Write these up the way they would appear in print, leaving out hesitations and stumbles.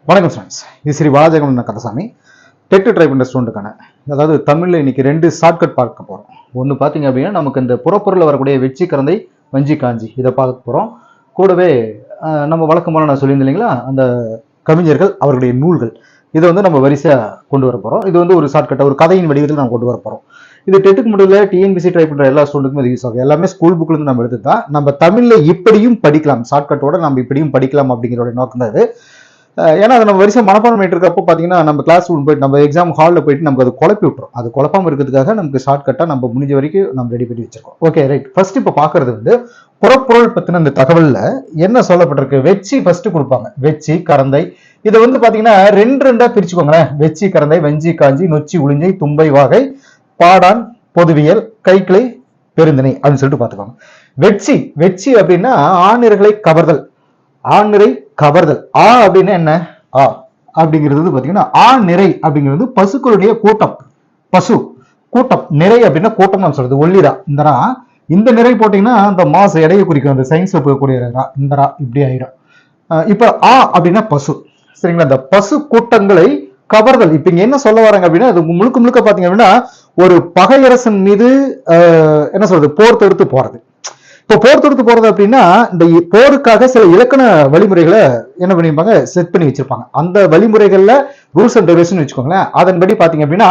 வணக்கம் ஃப்ரெண்ட்ஸ், இது Sri பாலாஜகம் Kandasamy. Dead try பண்ணுற ஸ்டூடெண்ட்டுக்கான அதாவது தமிழில் இன்னைக்கு 2 ஷார்ட்கட் பார்க்க போகிறோம். ஒன்று பார்த்தீங்க அப்படின்னா நமக்கு இந்த புறப்பொருளில் வரக்கூடிய வெச்சி கரந்தை வஞ்சி காஞ்சி இதை பார்க்க போகிறோம். கூடவே நம்ம வழக்கமான நான் சொல்லியிருந்தேன் இல்லைங்களா, அந்த கவிஞர்கள் அவர்களுடைய நூல்கள் இதை வந்து நம்ம வரிசையாக கொண்டு வர போகிறோம். இது வந்து ஒரு ஷார்ட்கட்டாக ஒரு கதையின் வடிவத்தில் நம்ம கொண்டு வர போகிறோம். இது டெட்டுக்கு மட்டும் இல்லை, டிஎன்பிசி ட்ரை பண்ணுற எல்லா ஸ்டூடெண்ட்டுக்கும் இது யூஸ் ஆகும். எல்லாமே ஸ்கூல் புக்லேருந்து நம்ம எடுத்து தான் நம்ம தமிழில் இப்படியும் படிக்கலாம், ஷார்ட்கட்டோட நம்ம இப்படியும் படிக்கலாம் அப்படிங்கிற நோக்கம் தான் இது. ஏன்னா அதை நம்ம வரிசை மனப்பாடம் பண்ணிட்டு இருக்கப்போ பார்த்தீங்கன்னா நம்ம கிளாஸ் ரூம் போயிட்டு நம்ம எக்ஸாம் ஹாலில் போயிட்டு நமக்கு அது குழப்பி விட்டுரும். அது குழப்பாமல் இருக்கிறதுக்காக நமக்கு ஷார்ட்கட்டாக நம்ம முடிஞ்ச வரைக்கும் நம்ம ரெடி பண்ணி வச்சிருக்கோம். Okay right. ஃபர்ஸ்ட் இப்போ பார்க்கறது வந்து புறப்பொருள் பற்றின அந்த தகவலில் என்ன சொல்லப்பட்டிருக்கு. வெச்சி ஃபர்ஸ்ட் கொடுப்பாங்க, வெச்சி கரந்தை. இதை வந்து பார்த்தீங்கன்னா ரெண்டா பிரிச்சுக்கோங்களேன். வெச்சி கரந்தை வஞ்சி காஞ்சி நொச்சி உளிஞ்சை தும்பை வாகை பாடான் பொதுவியல் கைக்கிளை பெருந்திணை அப்படின்னு சொல்லிட்டு பார்த்துக்கோங்க. வெச்சி வெச்சி அப்படின்னா ஆணிர்களை கவர்தல், ஆண்நிறை கவர்தல். ஆ அப்படின்னா என்ன? ஆ அப்படிங்கிறது பாத்தீங்கன்னா ஆ நிறை அப்படிங்கிறது பசுக்களுடைய கூட்டம், பசு கூட்டம். நிறை அப்படின்னா கூட்டம் நான் சொல்றது ஒல்லிரா. இந்த நிறை போட்டீங்கன்னா அந்த மாச எடையை குறிக்கும். அந்த சயின்ஸ்ல போகக்கூடிய இந்த இப்படி ஆயிடும். இப்ப ஆ அப்படின்னா பசு, சரிங்களா? இந்த பசு கூட்டங்களை கவர்தல். இப்ப இங்க என்ன சொல்ல வராங்க அப்படின்னா அது முழுக்க முழுக்க பாத்தீங்க அப்படின்னா ஒரு பகையரசன் மீது என்ன சொல்றது போர் தொடுத்து போறது. இப்போ போர் தொடுத்து போறது அப்படின்னா இந்த போருக்காக சில இலக்கண வழிமுறைகளை என்ன பண்ணிருப்பாங்க, செட் பண்ணி வச்சிருப்பாங்க. அந்த வழிமுறைகள்ல ரூல்ஸ் அண்ட் ரெகுலேஷன் வச்சுக்கோங்களேன். அதன்படி பாத்தீங்க அப்படின்னா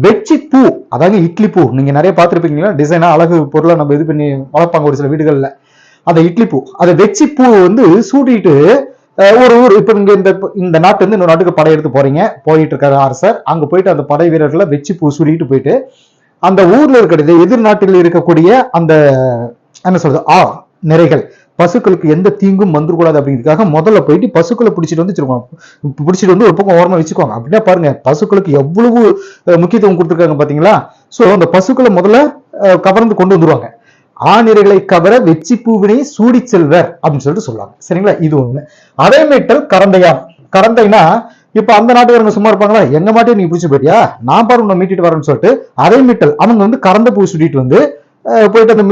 வெச்சி பூ, அதாவது இட்லி பூ நீங்க நிறைய பார்த்துருப்பீங்களா, டிசைனா அழகு பொருளை நம்ம இது பண்ணி வளர்ப்பாங்க ஒரு சில வீடுகள்ல. அந்த இட்லி பூ, அந்த வெச்சி பூ வந்து சூடிட்டு ஒரு ஊர் இப்ப நீங்க இந்த நாட்டு வந்து இன்னொரு நாட்டுக்கு படையெடுத்து போயிட்டு இருக்காரு அரசர். அங்க போயிட்டு அந்த படை வீரர்களை வெச்சி பூ சூடிட்டு போயிட்டு அந்த ஊர்ல இருக்கிறது எதிர் நாட்டில் இருக்கக்கூடிய அந்த என்ன சொல்றது நிறைகள் பசுக்களுக்கு எந்த தீங்கும் வந்துடக்கூடாது அப்படிங்கிறதுக்காக முதல்ல போயிட்டு பசுக்களை பிடிச்சிட்டு வந்து ஒரு பக்கம் ஓரமா வச்சுக்கோங்க. அப்படின்னா பாருங்க பசுக்களுக்கு எவ்வளவு முக்கியத்துவம் கொடுத்துருக்காங்க பாத்தீங்களா. சோ அந்த பசுக்களை முதல்ல கவர்ந்து கொண்டு வந்துருவாங்க. ஆணிரைகளை கவர வெச்சி பூவினை சூடி செல்வர் அப்படின்னு சொல்லிட்டு சொல்லுவாங்க, சரிங்களா? இது ஒண்ணு. அதே மீட்டல் கரந்தையா. கரந்தைனா இப்ப அந்த நாட்டுக்காரங்க சும்மா இருப்பாங்களா, எங்க மாட்டையும் நீ பிடிச்சி போயிட்டியா, நான் பாரு உன்னை மீட்டிட்டு வரேன்னு சொல்லிட்டு அதே மீட்டல் அவங்க வந்து கரந்த பூ சுட்டிட்டு வந்து போயிட்டு அந்த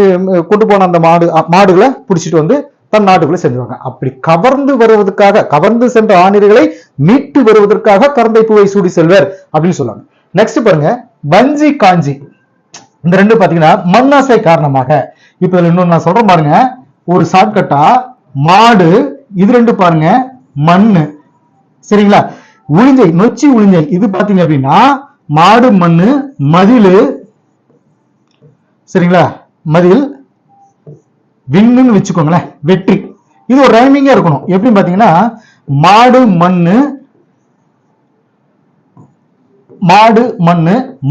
கொண்டு போன அந்த மாடுகளை பிடிச்சிட்டு வந்து தன் நாட்டுக்குள்ள சென்றுவாங்க. அப்படி கவர்ந்து வருவதற்காக, கவர்ந்து சென்ற ஆணிரைகளை மீட்டு வருவதற்காக கரந்தை பூவை சூடி செல்வர் அப்படின்னு சொல்லுவாங்க. நெக்ஸ்ட் பாருங்க வஞ்சி காஞ்சி. இந்த ரெண்டு பாத்தீங்கன்னா மண்ணாசை காரணமாக. இப்ப இதுல இன்னொன்னு நான் சொல்றேன் பாருங்க, ஒரு ஷார்ட்கட்டா மாடு, இது ரெண்டு பாருங்க மண்ணு, சரிங்களா? உளிஞ்சை நொச்சி உளிஞ்சை இது பாத்தீங்க அப்படின்னா மாடு மண்ணு மதிலு, சரிங்களா? மதில் விண்ணுன்னு வச்சுக்கோங்களேன். வெற்றி இது ஒரு ரைமிங்கா இருக்கணும். எப்படி பாத்தீங்கன்னா மாடு மண்ணு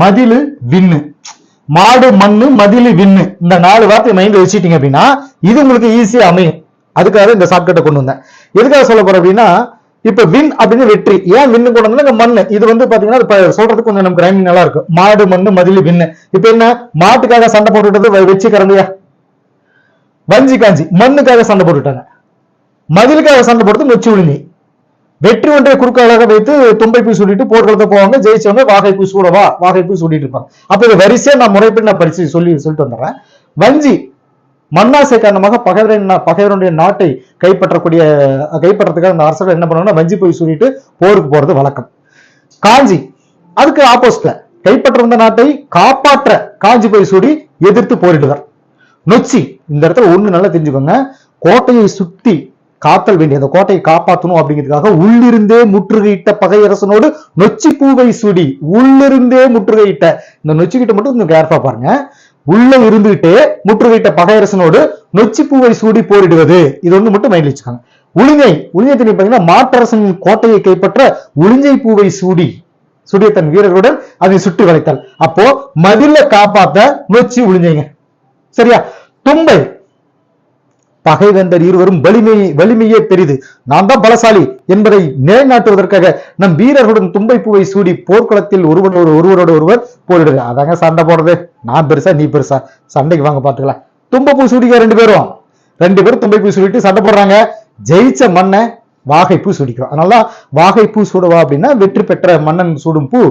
மதிலு விண்ணு, மாடு மண்ணு மதிலு விண்ணு. இந்த 4 வார்த்தை மைண்ட்ல வச்சுட்டீங்க அப்படின்னா இது உங்களுக்கு ஈஸியா அமையும். அதுக்காக இந்த ஷார்ட்கட்டை கொண்டு வந்தேன். எதுக்காக சொல்ல போறேன் அப்படின்னா இப்ப வின் அப்படின்னு வெற்றி. ஏன் விண்ணு கொண்டு வந்தா மண்ணு இது வந்து பாத்தீங்கன்னா சொல்றதுக்கு கொஞ்சம் நமக்கு ரைமிங் நல்லா இருக்கும். மாடு மண்ணு மதிலு விண்ணு. இப்ப என்ன மாட்டுக்காக சண்டை போட்டுட்டது வெச்சி கரந்தையா. வஞ்சி காஞ்சி மண்ணுக்காக சண்டை போட்டுட்டாங்க, மதிலுக்காக சண்டை போடுறது நொச்சி உளிஞ்சி. வெற்றி ஒன்றை குறுக்காலாக வைத்து தும்பை பூ சூடிட்டு போர்க்களத்தை போவாங்க, ஜெயிச்சவங்க வாகை பூ சூடவா வாகை பூ சூடிட்டு இருப்பாங்க. அப்ப இது வரிசையா நான் முறைப்படி நான் பரிசு சொல்லிட்டு வந்துடுறேன். வஞ்சி மண்ணாசை காரணமாக பகைவருடைய நாட்டை கைப்பற்றதுக்காக அந்த அரசர்கள் என்ன பண்ணுவாங்கன்னா வஞ்சி போய் சூடிட்டு போருக்கு போறது வழக்கம். காஞ்சி அதுக்கு ஆப்போசிட்ல கைப்பற்ற வந்த நாட்டை காப்பாற்ற காஞ்சி போய் சூடி எதிர்த்து போரிடுவார். நொச்சி இந்த இடத்துல ஒண்ணு நல்லா தெரிஞ்சுக்கோங்க, கோட்டையை சுத்தி காத்தல் வேண்டிய அந்த கோட்டையை காப்பாற்றணும் அப்படிங்கிறதுக்காக உள்ளிருந்தே முற்றுகையிட்ட பகையரசனோடு நொச்சி பூவை சூடி. உள்ளிருந்தே முற்றுகையிட்ட இந்த நொச்சிக்கிட்ட மட்டும் கொஞ்சம் கேர்ஃபா பாருங்க. உள்ள இருந்துகிட்டே முற்றுகையிட்ட பகையரசனோடு நொச்சி பூவை சூடி போரிடுவது, இது ஒண்ணு மட்டும் மைண்ட்ல வச்சுக்காங்க. உளிஞ்சை தெரியும் பாத்தீங்கன்னா மாற்றரசனின் கோட்டையை கைப்பற்ற உளிஞ்சை பூவை சூடிய தன் வீரர்களுடன் அதை சுற்றி வளைத்தாள். அப்போ மதில காப்பாத்த நொச்சி உளிஞ்சைங்க, சரியா? தும்பை பகைவந்தர் இருவரும் வலிமையே பெரிது, நான் தான் பலசாலி என்பதை நிலைநாட்டுவதற்காக நம் வீரர்களுடன் தும்பை பூவை சூடி போர்க்களத்தில் ஒருவரோடு ஒருவர் போரிடுது. அதாங்க சண்டை போடுறது, நான் பெருசா நீ பெருசா, சண்டைக்கு வாங்க பாத்துக்கலாம். தும்பை பூ சூடிக்க ரெண்டு பேரும் தும்பை பூ சூடிட்டு சண்டை போடுறாங்க. ஜெயிச்ச மண்ணை வாகை பூ சூடிக்கிறோம். அதனால வாகை பூ சூடுவா அப்படின்னா வெற்றி பெற்ற மன்னன் சூடும் பூ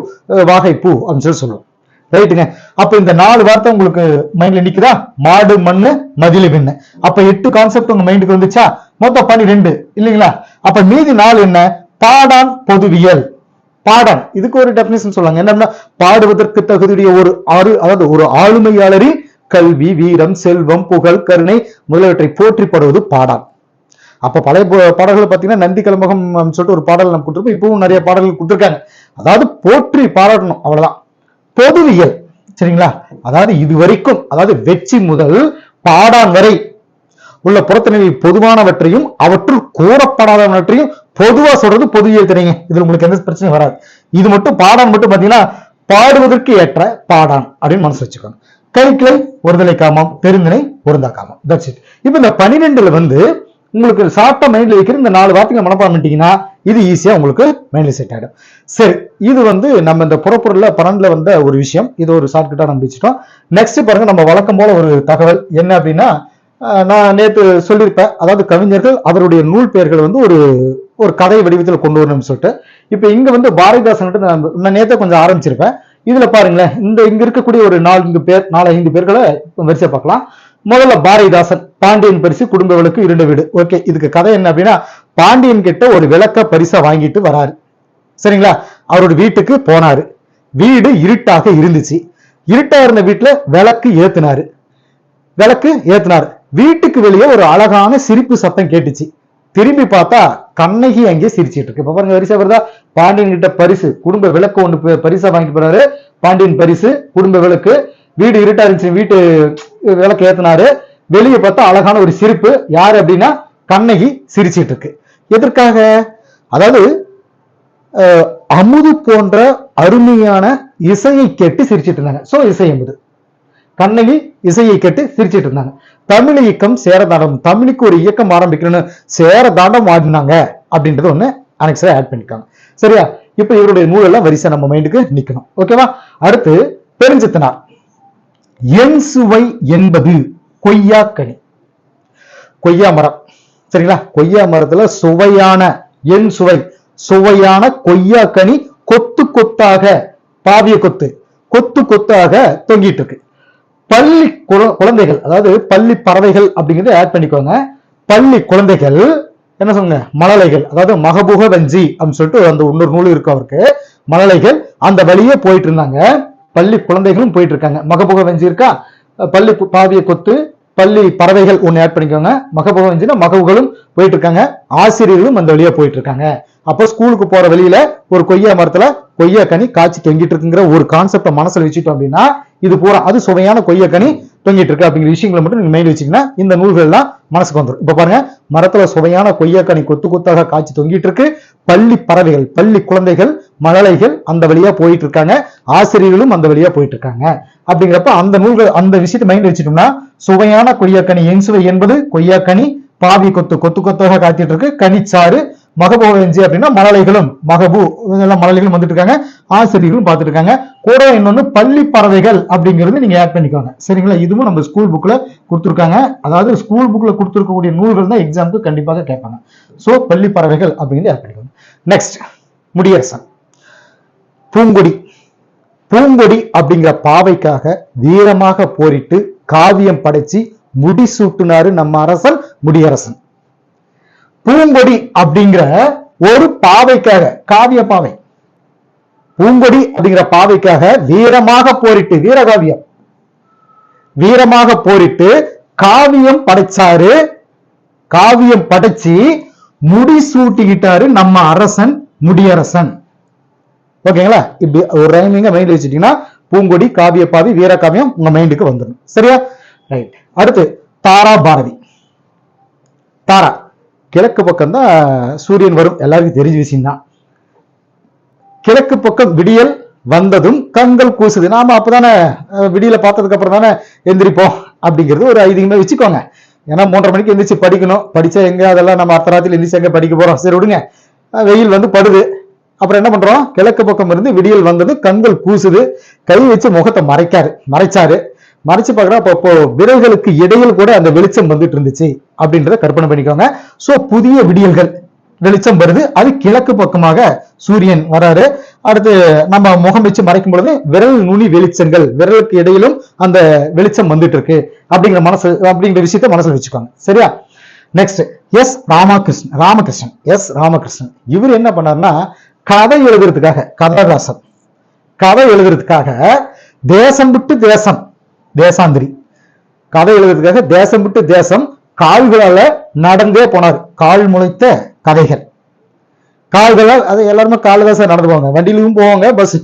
வாகை பூ அப்படின்னு சொல்லுவோம். ரைட்டுங்க. அப்ப இந்த 4 வார்த்தை உங்களுக்கு மைண்ட்ல நிக்குதா? மாடு மண்ணு மதிலு விண்ணு. அப்ப 8 கான்செப்ட் உங்க மைண்டுக்கு வந்துச்சா? மொத்தம் 12 இல்லைங்களா? அப்ப மீதி 4 என்ன? பாடான் பொதுவியல். பாடான் இதுக்கு ஒரு டெபினிஷன் சொல்லுவாங்க. என்னன்னா பாடுவதற்கு தகுதியுடைய அதாவது ஒரு ஆளுமையாளரின் கல்வி, வீரம், செல்வம், புகழ், கருணை முதலியவற்றை போற்றிப்படுவது பாடான். அப்ப பழைய பாடல்களை பார்த்தீங்கன்னா நந்தி கலம்பகம் சொல்லிட்டு ஒரு பாடல் நம்ம கொடுத்துருப்போம். இப்பவும் நிறைய பாடல்கள் கொடுத்துருக்காங்க. அதாவது போற்றி பாராட்டணும், அவ்வளவுதான். பொதுவியல் சரிங்களா, அதாவது இதுவரைக்கும் அதாவது வெற்றி முதல் பாடான் வரை உள்ள புறத்தினில் பொதுவானவற்றையும் அவற்றுள் கூறப்படாதவற்றையும் பொதுவா சொல்றது பொதுவியல் தெரியுங்க. இதுல உங்களுக்கு எந்த பிரச்சனையும் வராது. இது மட்டும் பாடான் மட்டும் பாத்தீங்கன்னா பாடுவதற்கு ஏற்ற பாடான் அப்படின்னு மனசு வச்சுக்கணும். கைக்கிளை ஒருதலை காமம், பெருந்திணை பொருந்தா காமம். That's it. இப்ப இந்த 12ல வந்து உங்களுக்கு ஷார்ட்டா மைண்ட்ல வைக்கிற இந்த 4 வார்த்தைகள் மனப்பாடம் பண்ணிட்டீங்கன்னா இது ஈஸியா உங்களுக்கு மைண்ட்ல செட் ஆயிடும். சரி, இது வந்து நம்ம இந்த புறப்பொருள்ல 12ல வந்த ஒரு விஷயம். இது ஒரு ஷார்ட்கட்டா நம்ம வச்சுட்டோம். நெக்ஸ்ட் பாருங்க, நம்ம வழக்கம் போல ஒரு தகவல் என்ன அப்படின்னா, நான் நேற்று சொல்லியிருப்பேன், அதாவது கவிஞர்கள் அவருடைய நூல் பெயர்கள் வந்து ஒரு கதை வடிவத்தில் கொண்டு வரணும்னு சொல்லிட்டு. இப்ப இங்க வந்து பாரதிதாசன் நான் நேற்று கொஞ்சம் ஆரம்பிச்சிருப்பேன். இதுல பாருங்களேன், இங்க இருக்கக்கூடிய ஒரு 4-5 பேர்களை வரிசை பார்க்கலாம். முதல்ல பாரதிதாசன், பாண்டியன் பரிசு, குடும்ப விளக்கு, 2 வீடு. ஓகே, இதுக்கு கதை என்ன அப்படின்னா, பாண்டியன் கிட்ட ஒரு விளக்க பரிசா வாங்கிட்டு வராரு சரிங்களா. அவரோட வீட்டுக்கு போனாரு. வீடு இருட்டாக இருந்துச்சு. இருட்டா இருந்த வீட்டுல விளக்கு ஏத்துனாரு. வீட்டுக்கு வெளியே ஒரு அழகான சிரிப்பு சத்தம் கேட்டுச்சு. திரும்பி பார்த்தா கண்ணகி அங்கே சிரிச்சிட்டு இருக்கு. இப்ப பாருங்க, வரிசை வருதா? பாண்டியன் கிட்ட பரிசு, குடும்ப விளக்கு ஒண்ணு பரிசா வாங்கிட்டு போறாரு. பாண்டியன் பரிசு, குடும்ப விளக்கு, வீடு இருட்டா இருந்துச்சு, வீட்டு விளக்கு ஏத்தினாரு. வெளியே பார்த்தா அழகான ஒரு சிரிப்பு. யாரு அப்படின்னா கண்ணகி சிரிச்சிட்டு இருக்கு. எதற்காக? அதாவது அமுது போன்ற அருமையான இசையை கேட்டு சிரிச்சிட்டு இருந்தாங்க. சோ இசை அமுது. கண்ணகி இசையை கேட்டு சிரிச்சிட்டு இருந்தாங்க. தமிழ் இயக்கம் சேரதாண்டம், தமிழுக்கு ஒரு இயக்கம் ஆரம்பிக்கணும்னு சேரதாண்டம் ஆடினாங்க அப்படின்றது ஒண்ணு அனெக்ஸ்ட்ரா ஆட் பண்ணிருக்காங்க. சரியா? இப்ப இவருடைய நூலெல்லாம் வரிசை நம்ம மைண்டுக்கு நிக்கணும். ஓகேவா? அடுத்து பெருஞ்சித்தனார். என் சுவை என்பது கொய்யா கனி. கொய்யா மரம் சரிங்களா. கொய்யா மரத்துல சுவையான என் சுவை, சுவையான கொய்யா கனி கொத்து கொத்தாக, பாவிய கொத்து கொத்தாக தொங்கிட்டு இருக்கு. பள்ளி குழந்தைகள், அதாவது பள்ளி பறவைகள் அப்படிங்கறத ஆட் பண்ணிக்கோங்க. பள்ளி குழந்தைகள் என்ன சொல்லுங்க, மழலைகள், அதாவது மகபுக வஞ்சி அப்படின்னு சொல்லிட்டு அந்த இன்னொரு நூல் இருக்கு அவருக்கு. மழலைகள் அந்த வழியே போயிட்டு இருந்தாங்க. பள்ளி குழந்தைகளும் போயிட்டு இருக்காங்க. மகபுக வஞ்சி இருக்கா, பள்ளி பாவிய கொத்து, பள்ளி பறவைகள் ஒண்ணு ஆட் பண்ணிக்கோங்க. மகபுக வஞ்சினா மகவுகளும் போயிட்டு இருக்காங்க. ஆசிரியர்களும் அந்த வழியா போயிட்டு இருக்காங்க. அப்போ ஸ்கூலுக்கு போற வழியில ஒரு கொய்யா மரத்துல கொய்யா கனி காய்ச்சி தொங்கிட்டு இருக்குங்கிற ஒரு கான்செப்ட மனசுல வச்சுட்டோம் அப்படின்னா இது பூரா அது சுவையான கொய்யா கனி தொங்கிட்டு இருக்கு அப்படிங்கிற விஷயங்களை மட்டும் நீங்க மைண்ட் வச்சீங்கன்னா இந்த நூல்கள் எல்லாம் மனசுக்கு வந்துடும். இப்ப பாருங்க, மரத்துல சுவையான கொய்யா கனி கொத்து கொத்தாக காய்ச்சி தொங்கிட்டு இருக்கு. பள்ளி பறவைகள், பள்ளி குழந்தைகள், மழலைகள் அந்த வழியா போயிட்டு இருக்காங்க. ஆசிரியர்களும் அந்த வழியா போயிட்டு இருக்காங்க. அப்படிங்கிறப்ப அந்த நூல்கள் அந்த விஷயத்தை மைண்ட் வச்சுட்டோம்னா, சுவையான கொய்யா கனி, என் சுவை என்பது கொய்யா கனி, பாவி கொத்து கொத்தாக காய்ச்சிட்டு இருக்கு, கனிச்சாறு, மகபோவஞ்சி அப்படின்னா மழலைகளும் மகபு இதெல்லாம் மழலைகளும் வந்துட்டு இருக்காங்க. ஆசிரியர்களும் பார்த்துட்டு இருக்காங்க. கூட இன்னொன்னு பள்ளி பறவைகள் அப்படிங்கிறது நீங்க ஆட் பண்ணிக்கோங்க. சரிங்களா? இதுவும் நம்ம ஸ்கூல் புக்ல கொடுத்துருக்காங்க. அதாவது ஸ்கூல் புக்ல கொடுத்துருக்கக்கூடிய நூல்கள் தான் எக்ஸாமுக்கு கண்டிப்பாக கேட்பாங்க. சோ பள்ளி பறவைகள் அப்படிங்கிறது ஆட் பண்ணிக்கோங்க. நெக்ஸ்ட், முடியரசன். பூங்கொடி அப்படிங்கிற பாவைக்காக வீரமாக போரிட்டு காவியம் படைச்சு முடிசூட்டினாரு நம்ம அரசன் முடியரசன். பூங்கொடி அப்படிங்கிற ஒரு பாவைக்காக, காவிய பாவை, பூங்கொடி அப்படிங்கிற பாவைக்காக வீரமாக போரிட்டு, வீரகாவியம், வீரமாக போரிட்டு காவியம் படைச்சாரு. காவியம் படைச்சு முடி சூட்டிக்கிட்டாரு நம்ம அரசன் முடியரசன். ஓகேங்களா? இப்படி ஒரு ரைமிங்க மைண்ட் வச்சுட்டீங்கன்னா பூங்கொடி, காவிய பாவி, வீரகாவியம் உங்க மைண்டுக்கு வந்துடும். சரியா? ரைட். அடுத்து தாரா பாரதி. தாரா கிழக்கு பக்கம் தான் சூரியன் வரும், எல்லாருக்கும் தெரிஞ்ச விஷயம் தான். கிழக்கு பக்கம் விடியல் வந்ததும் கண்கள் கூசுது. நாம அப்பதானே விடியல பார்த்ததுக்கு அப்புறம் தானே எந்திரிப்போம் அப்படிங்கிறது ஒரு ஐதீகமா வச்சுக்கோங்க. ஏன்னா 3:30 மணிக்கு எந்திரிச்சு படிக்கணும். படிச்சா எங்க அதெல்லாம் நம்ம அர்த்தராத்திரி எந்திரிச்சு எங்க படிக்க போறோம். சரி விடுங்க. வெயில் வந்து படுது. அப்புறம் என்ன பண்றோம், கிழக்கு பக்கம் இருந்து விடியல் வந்தது, கண்கள் கூசுது, கை வச்சு முகத்தை மறைச்சாரு. மறைச்சு பார்க்கறா, அப்போ விரல்களுக்கு இடையில் கூட அந்த வெளிச்சம் வந்துட்டு இருந்துச்சு அப்படின்றத கற்பனை பண்ணிக்கோங்க. சோ புதிய விடியல்கள், வெளிச்சம் வருது. அது கிழக்கு பக்கமாக சூரியன் வராரு. அடுத்து நம்ம முகம் வச்சு மறைக்கும் பொழுது விரல் நுனி வெளிச்சங்கள், விரலுக்கு இடையிலும் அந்த வெளிச்சம் வந்துட்டு இருக்கு அப்படிங்கிற விஷயத்த மனசுல வச்சுக்கோங்க. சரியா? நெக்ஸ்ட் ராமகிருஷ்ணன் இவர் என்ன பண்ணாருன்னா கதை எழுதுறதுக்காக கதாதாசன் கதை எழுதுறதுக்காக தேசம் விட்டு தேசம் தேசாந்திரி கதை எழுதுறதுக்காக தேசம் விட்டு தேசம் கால்களால நடந்தே போனார். கால் முளைத்த கதைகள் கால்களால் அது எல்லாருமே கால தான் சார் நடந்து போவாங்க, வண்டியிலும் போவாங்க, பஸ்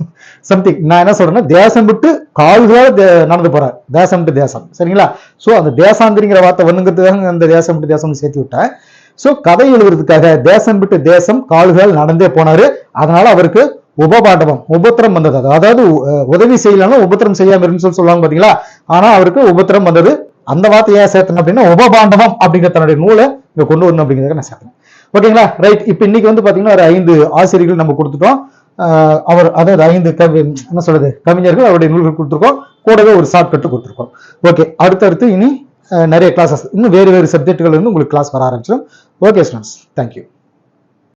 சம்திங். நான் என்ன சொல்றேன்னா தேசம் விட்டு கால்களால் நடந்து போறார், தேசம் விட்டு தேசம். சரிங்களா? சோ அந்த தேசாந்திரிங்கிற வார்த்தை வந்துங்கிறதுக்காக அந்த தேசம் விட்டு தேசம் சேர்த்து விட்டேன். சோ கதை எழுதுறதுக்காக தேசம் விட்டு தேசம் கால்களால் நடந்தே போனாரு. அதனால அவருக்கு உபபாண்டவம் உபத்திரம் வந்தது. அதாவது உதவி செய்யலாம் உபத்திரம் செய்யாம இருந்து சொல்லுவாங்க பாத்தீங்களா? ஆனா அவருக்கு உபத்திரம் வந்தது. அந்த வார்த்தை ஏன் சேர்த்தேன் அப்படின்னா உபபாண்டவம் அப்படிங்கிற தன்னுடைய நூலை இங்க கொண்டு வரணும் அப்படிங்கிறத நான் சேர்த்தேன். ஓகேங்களா? ரைட். இப்ப இன்னைக்கு வந்து பாத்தீங்கன்னா ஒரு 5 ஆசிரியர்கள் நம்ம கொடுத்துட்டோம். அவர் அதாவது 5 என்ன சொல்றது கவிஞர்கள் அவருடைய நூல்கள் கொடுத்துருக்கோம். கூடவே ஒரு ஷார்ட்கட்டு கொடுத்துருக்கோம். ஓகே, அடுத்தடுத்து இனி நிறைய கிளாஸஸ் இன்னும் வேறு சப்ஜெக்டுகள் இருந்து உங்களுக்கு கிளாஸ் வர ஆரம்பிச்சிடும். Okay students, thank you.